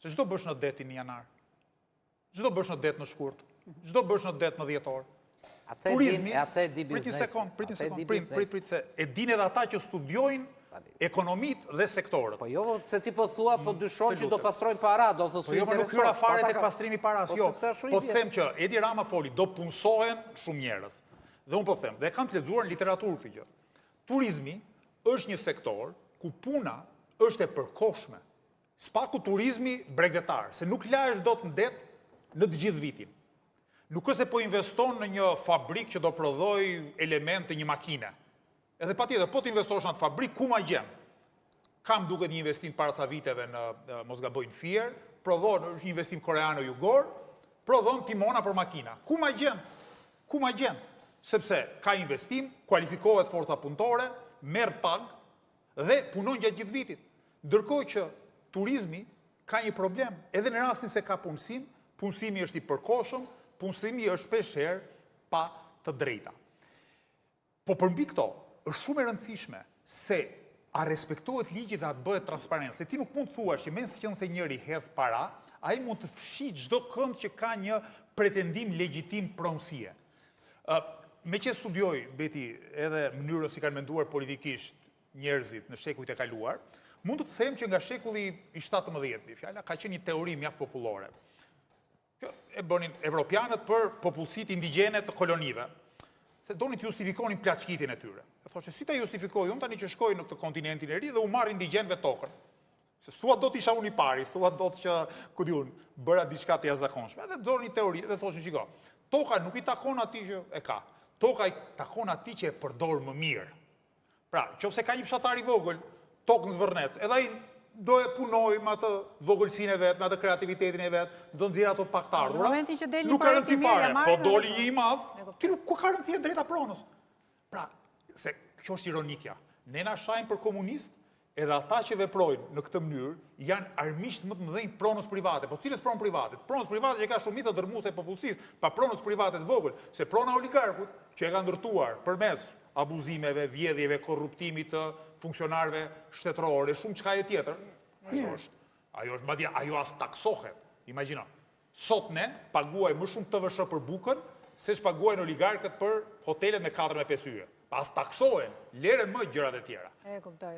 Se çdo bësh në det në janar, çdo bësh në det në shkurt, çdo bësh në det në dhjetor. Turizmi, prit një sekond, prit se e din edhe ata që studiojnë ekonomitë dhe sektorët. Po jo, se ti po thua, po dyshon që do pastrojnë para, do të Po jo, më nuk hyra fare tek pastrimi paras, jo. Po them që Edi Rama foli, do punsohen shumë njerëz. Dhe unë po them, dhe kam të lexuar në literaturë këtë gjë. Turizmi është një sektor ku puna është e përkohshme. Spaku turizmi bregdetar, se nuk lahesh dot në det në të gjithë vitin. Nuk është se po investon në një fabrik që do prodhoj elemente një makine. Edhe patjetër, po të investosh në atë fabrik, ku ma gjen? Kam duket një investim para ca viteve në mos gabojnë Fier, prodhon, është një investim koreano-jugor, prodhon timona për makina. Ku ma gjen? Ku ma gjen? Sepse ka investim, kualifikohet forca punëtore, merr pag dhe punon gjatë gjithë vitit. Ndërkohë që turizmi ka një problem, edhe në rastin se ka punësim, punësimi është i përkohshëm, punësimi është shpeshherë pa të drejta. Po përmbi këto, është shumë e rëndësishme se a respektohet ligji dhe a të bëhet transparent. Se ti nuk mund të thuash që mes që nëse njëri hedh para, ai mund të fshijë çdo kënd që ka një pretendim legjitim pronësie. Me që studioj, Beti, edhe mënyrën si kanë menduar politikisht njerëzit në shekujt e kaluar, mund të them që nga shekulli i 17, fjala ka qenë një teori mjaft popullore. Kjo e bënin evropianët për popullsitë indigjene të kolonive. Se donin të justifikonin plaçkitin e tyre. E thoshe, si ta justifikoj unë tani që shkoj në këtë kontinentin e ri dhe u marr indigjenëve tokën. Se s'thua do të isha unë i pari, s'thua do të që, ku di unë, bëra diçka të jashtëzakonshme. Edhe donin teori dhe thoshin, shiko, toka nuk i takon atij që e ka. Toka i takon atij që e përdor më mirë. Pra, nëse ka një fshatar i vogël, tokën zvërnet, edhe ai do e punoj me atë vogëlsinë e vet, me atë kreativitetin e vet, do nxjerr ato pak të ardhura. Nuk ka rëndësi fare, po doli një i madh, ti nuk ka rëndësi e drejta pronës. Pra, se kjo është ironikja. Ne na shajmë për komunist, edhe ata që veprojnë në këtë mënyrë janë armiqt më të mëdhenj të pronës private. Po cilës pronë private? Pronës private që ka shumica dërmuese e popullsisë, pa pronës private të vogël, se prona oligarkut që e ka ndërtuar përmes abuzimeve, vjedhjeve, korruptimit të funksionarëve shtetërorë, shumë çka e tjetër. Ajo as taksohet. Imagjino. Sot ne paguaj më shumë TVSH për bukën se ç'paguajnë oligarkët për hotelet me 4 me 5 yje. Pas taksohen, lere më gjërat e tjera. E kuptoj.